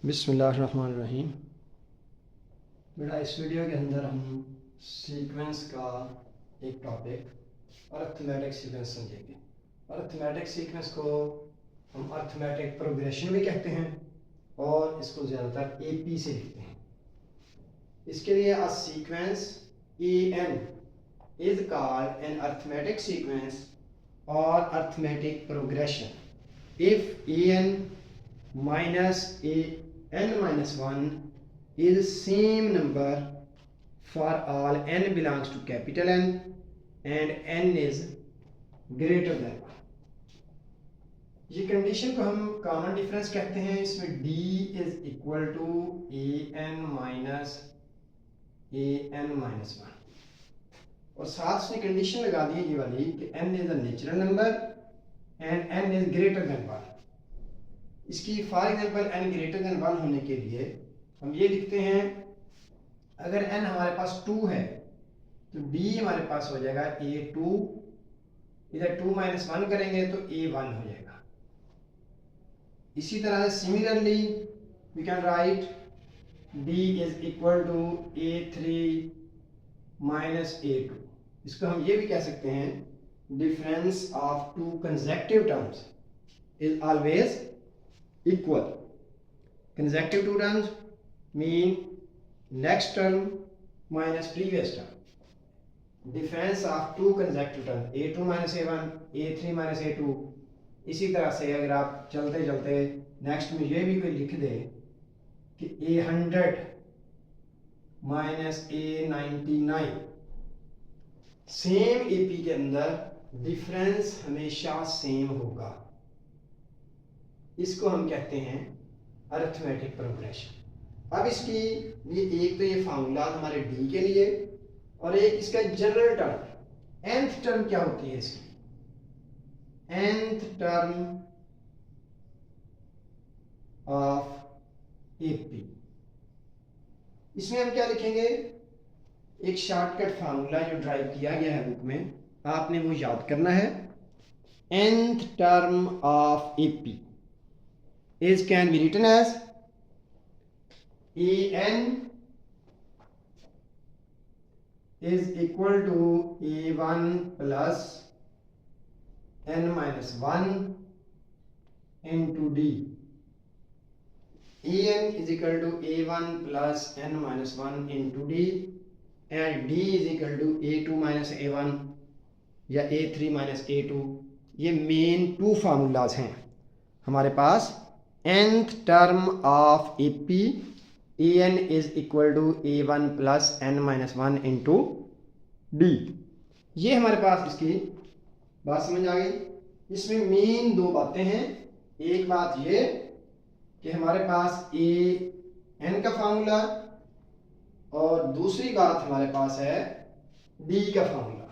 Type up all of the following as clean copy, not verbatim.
बिस्मिल्लाहिर्रहमानिर्रहीम। बेटा, इस वीडियो के अंदर हम सीक्वेंस का एक टॉपिक अर्थमेटिक सीक्वेंस समझेंगे। अर्थमेटिक सीक्वेंस को हम अर्थमेटिक प्रोग्रेशन भी कहते हैं और इसको ज़्यादातर एपी से लिखते हैं। इसके लिए a sequence N is called an arithmetic sequence और arithmetic progression if N minus n minus 1 is same number for all n belongs to capital N and n is greater than 1। ये condition को हम common difference कहते हैं। इसमें d is equal to an minus an-1 और साथ उसने condition लगा दी है ये वाली कि n is a natural number and n is greater than 1। इसकी for example n greater than 1 होने के लिए हम ये लिखते हैं, अगर n हमारे पास 2 है तो d हमारे पास हो जाएगा a2, इधर 2 माइनस 1 करेंगे तो a1 हो जाएगा। इसी तरह similarly we can write d is equal to a3 minus a2। इसको हम ये भी कह सकते हैं, difference of two consecutive terms is always equal। consecutive two terms mean next term minus previous term। difference of two consecutive terms a2 minus a1, a3 minus a2। इसी तरह से अगर आप चलते चलते नेक्स्ट में ये भी कोई लिख दे कि a100 minus a99, same AP के अंदर डिफरेंस हमेशा सेम होगा। इसको हम कहते हैं अरिथमेटिक प्रोग्रेशन। अब इसकी लिए एक तो ये फार्मूला हमारे डी के लिए और एक इसका जनरल टर्म nth टर्म क्या होती है इसकी, nth टर्म ऑफ एपी। इसमें हम क्या लिखेंगे, एक शॉर्टकट फार्मूला जो ड्राइव किया गया है बुक में, आपने वो याद करना है। nth term of AP is can be written as an is equal to a1 plus n minus 1 into d। an is equal to a1 plus n minus 1 into d and d is equal to a2 minus a1 या a3 minus a2। ये main to formulas हैं हमारे पास। nth term of AP an is equal to a1 plus n minus 1 into d। ये हमारे पास इसकी बात समझ आ गई। इसमें मेन दो बातें हैं। एक बात ये कि हमारे पास an का फार्मूला और दूसरी बात हमारे पास है d का फार्मूला।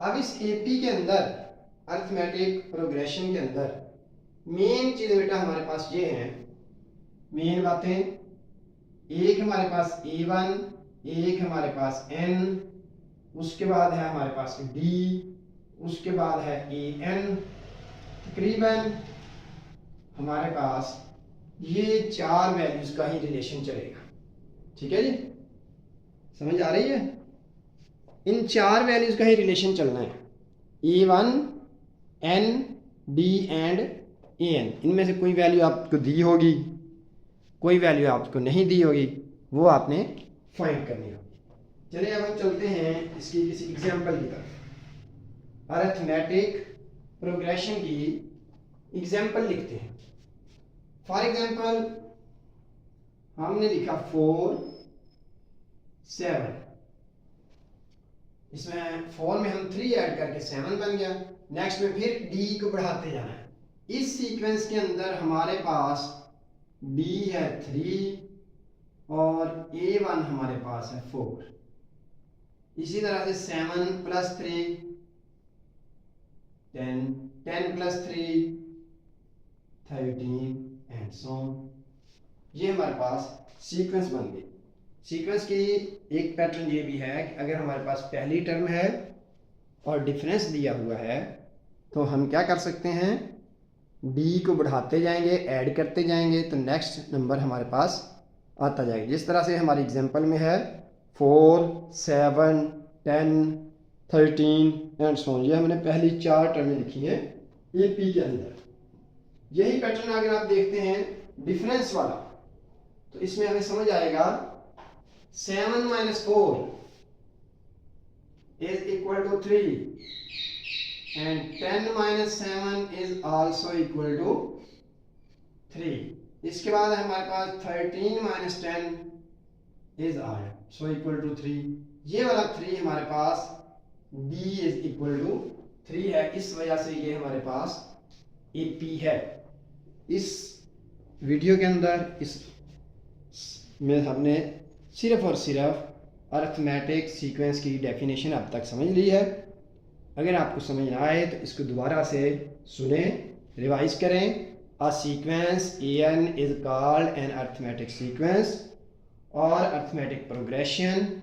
अब इस AP के अंदर अरिथमेटिक प्रोग्रेशन के अंदर मेन चीज बेटा हमारे पास ये है, मेन बातें, एक हमारे पास a1, एक हमारे पास n, उसके बाद है हमारे पास d, उसके बाद है an। तकरीबन हमारे पास ये चार वैल्यूज का ही रिलेशन चलेगा। ठीक है जी, समझ आ रही है? इन चार वैल्यूज का ही रिलेशन चलना है, a1, n, d and an। इनमें से कोई वैल्यू आपको दी होगी, कोई वैल्यू आपको नहीं दी होगी, वो आपने फाइंड करनी होगी। चलिए अब हम चलते हैं इसकी किसी एग्जांपल की तरफ। अरिथमेटिक प्रोग्रेशन की एग्जांपल लिखते हैं। फॉर एग्जांपल हमने लिखा 4 7, इसमें 4 में हम 3 ऐड करके 7 बन गया। नेक्स्ट में फिर d को बढ़ाते जाना है। इस सीक्वेंस के अंदर हमारे पास d है 3 और a1 हमारे पास है 4। इसी तरह से 7 plus 3 10, 10 plus 3 13 and so on. ये हमारे पास सीक्वेंस बन गई। सीक्वेंस की एक पैटर्न ये भी है कि अगर हमारे पास पहली टर्म है और डिफरेंस दिया हुआ है तो हम क्या कर सकते हैं, डी को बढ़ाते जाएंगे, ऐड करते जाएंगे, तो नेक्स्ट नंबर हमारे पास आता जाएगा। जिस तरह से हमारी एग्जांपल में है 4, 7, 10, 13 एंड सो ऑन। ये हमने पहली 4 टर्में लिखी हैं AP के अंदर। यही पैटर्न अगर आप देखते हैं डिफरेंस वाला, तो इसमें हमें समझ आएगा 7 - 4 is equal to 3 and 10 - 7 is also equal to 3। इसके बाद हमारे पास 13 - 10 is also equal to 3। ये वाला 3 हमारे पास D is equal to 3 है, इस वजह से ये हमारे पास AP है। इस वीडियो के अंदर इस में हमने सिर्फ और सिर्फ अरिथमेटिक सीक्वेंस की डेफिनेशन अब तक समझ ली है। अगर आपको समझ ना आए तो इसको दोबारा से सुने, रिवाइज करें। A sequence AN is called an arithmetic sequence or arithmetic progression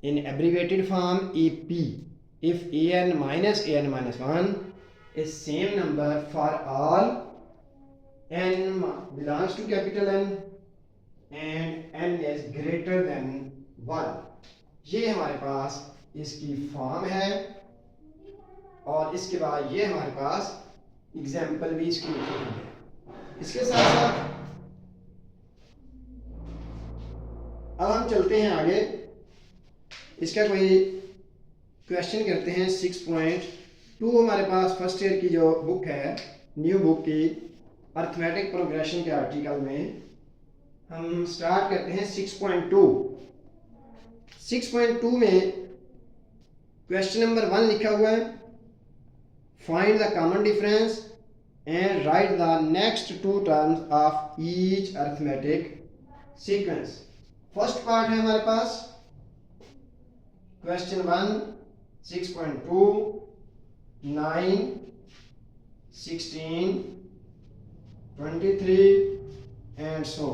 in abbreviated form AP if AN minus AN minus 1 is same number for all n belongs to capital N and n is greater than 1। ये हमारे पास इसकी form है और इसके बाद ये हमारे पास example भी इसकी लिखी हुई है। इसके साथ साथ अब हम चलते हैं आगे। इसका कोई क्वेश्चन करते हैं 6.2। हमारे पास फर्स्ट ईयर की जो बुक है, न्यू बुक की अरिथमेटिक प्रोग्रेशन के आर्टिकल में हम स्टार्ट करते हैं 6.2। 6.2 में क्वेश्चन नंबर 1 लिखा हुआ है, find the common difference and right the next 2 terms of each arithmetic sequence. First part है हमारे पास क्वेश्चन 1 6.2 9 16 23 एंड सो।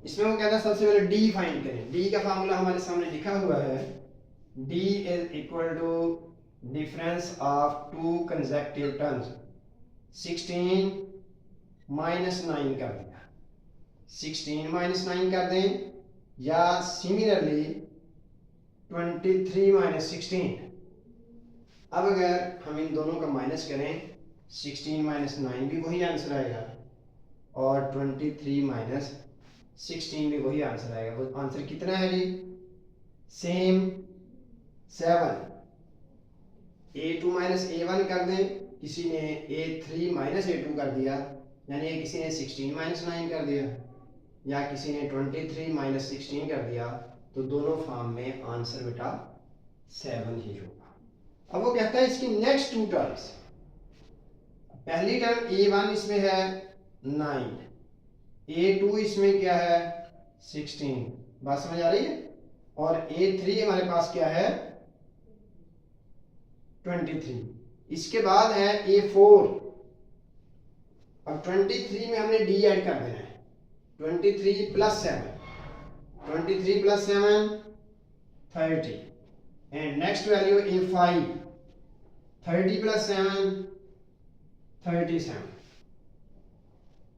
इसमें वो कहता है सबसे पहले डी फाइंड करें। डी का फार्मूला हमारे सामने लिखा हुआ है, D is equal to difference of 2 consecutive terms. 16 - 9 कर दिया, 16 - 9 कर दें, या सिमिलरली 23 - 16। अब अगर हम इन दोनों का माइनस करें, 16 - 9 भी वही आंसर आएगा और 23 - 16 भी वही आंसर आएगा। वो आंसर कितना है जी? सेम 7। A2 - A1 कर दें, किसी ने A3 - A2 कर दिया, यानी किसी ने 16 - 9 कर दिया, या किसी ने 23 - 16 कर दिया, तो दोनों फॉर्म में आंसर बेटा 7 ही होगा। अब वो कहता है इसकी नेक्स्ट 2 टर्म्स। पहली टर्म A1 इसमें है 9, A2 इसमें क्या है 16, बात समझ आ रही है, और A3 हमारे पास क्या है 23। इसके बाद है A4। अब 23 में हमने D ऐड कर देना है, 23 + 7, 23 + 7 30 एंड नेक्स्ट वैल्यू A5, 30 + 7 37।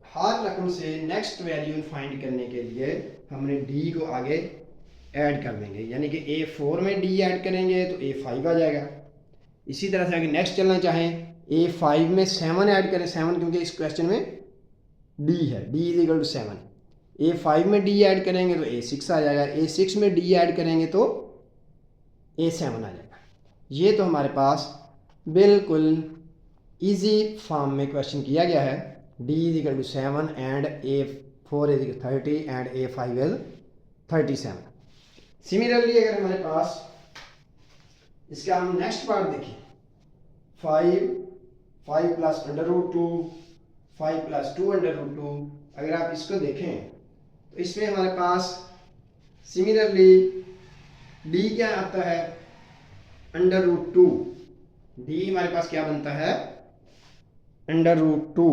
हर रकम से नेक्स्ट वैल्यू फाइंड करने के लिए हमने D को आगे ऐड कर देंगे, यानी कि A4 में D ऐड करेंगे तो A5 आ जाएगा। इसी तरह से अगर नेक्स्ट चलना चाहें, A5 में 7 ऐड करें, 7 क्योंकि इस क्वेश्चन में D है, D = 7। A5 में D ऐड करेंगे तो A6 आ जाएगा, A6 में D ऐड करेंगे तो A7 आ जाएगा। ये तो हमारे पास बिल्कुल इजी फॉर्म में क्वेश्चन किया गया है। D = 7 and A4 = 30 and A5 is 37। Similarly अगर हमारे पास इसका हम नेक्स्ट पार्ट देखें, 5 + √2, 5 + 2 √2। अगर आप इसको देखें तो इसमें हमारे पास सिमिलरली D क्या आता है √2। D हमारे पास क्या बनता है √2।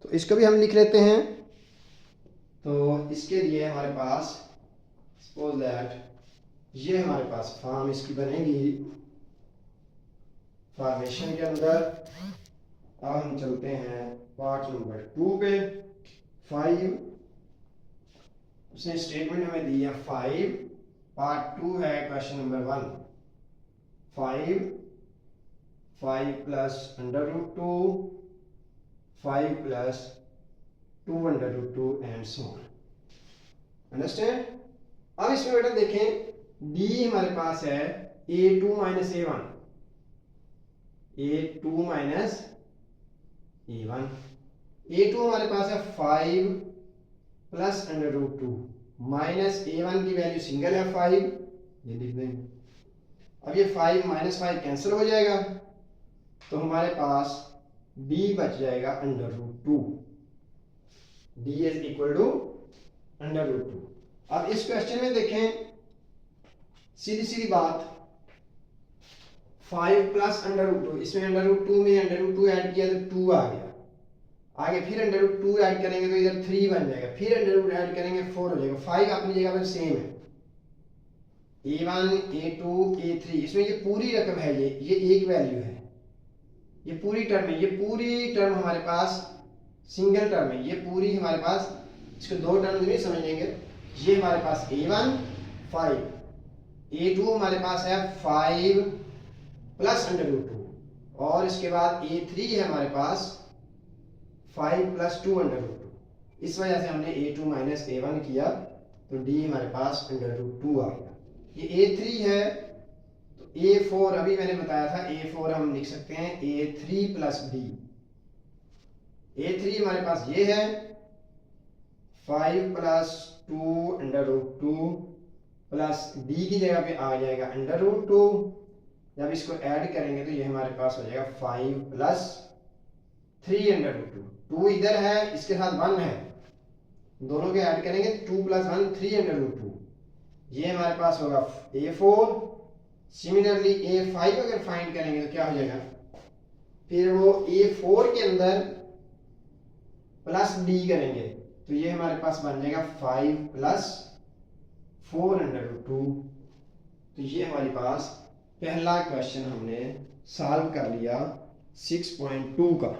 तो इसको भी हम लिख लेते हैं। तो इसके लिए हमारे पास सपोज दैट ये हमारे पास फॉर्म इसकी बनेगी। फॉर्मेशन के अंदर अब हम चलते हैं पार्ट नंबर 2 पे। 5 उसने स्टेटमेंट हमें दी है 5, पार्ट 2 है question number 1। 5 plus under root 2, 5 plus 2 under root 2 and so on. Understand. अब इसमें बेटा देखें डी हमारे पास है a2 minus a1, a2 minus a1। a2 हमारे पास है 5 plus under root 2 minus a1 की वैल्यू सिंगल है 5, ये लिख देंगे। अब ये 5 माइनस 5 कैंसिल हो जाएगा तो हमारे पास d बच जाएगा under root 2। d is equal to under root 2। अब इस क्वेश्चन में देखें सीधी सीधी बात, 5 प्लस अंडर रूट 2, इसमें अंडर रूट 2 में अंडर रूट 2 ऐड किया तो 2 आ गया, आगे फिर अंडर रूट 2 ऐड करेंगे तो इधर 3 बन जाएगा, फिर अंडर रूट ऐड करेंगे 4 हो जाएगा। 5 अपनी जगह पर सेम है, a1 a2 a3, इसमें ये पूरी रकम है, ये एक वैल्यू है, ये पूरी टर्म है, ये पूरी टर्म हमारे पास सिंगल टर्म है, ये पूरी हमारे पास, इसको दो टर्म नहीं समझ लेंगे। ये हमारे पास a1 5, a2 हमारे पास है 5 प्लस अंडर रूट 2 और इसके बाद a3 है हमारे पास 5 प्लस 2 अंडर रूट 2। इस वजह से हमने a2 माइनस a1 किया तो d हमारे पास अंडर रूट 2 आ गया। ये a3 है तो a4 अभी मैंने बताया था, a4 हम लिख सकते हैं a3 प्लस d। a3 हमारे पास ये है 5 plus 2 under root 2 plus d की जगह पे आ जाएगा अंडर रूट 2। जब इसको ऐड करेंगे तो ये हमारे पास हो जाएगा 5 प्लस 3 अंडर रूट 2। 2 इधर है, इसके साथ 1 है, दोनों के ऐड करेंगे 2 प्लस 1 3 अंडर रूट 2। ये हमारे पास होगा a4। सिमिलरली a5 अगर फाइंड करेंगे तो क्या हो जाएगा, फिर वो a4 के अंदर प्लस d करेंगे तो ये हमारे पास बन जाएगा 5 प्लस 4 अंडर रूट 2। तो ये हमारे पास पहला क्वेश्चन हमने सॉल्व कर लिया 6.2 का।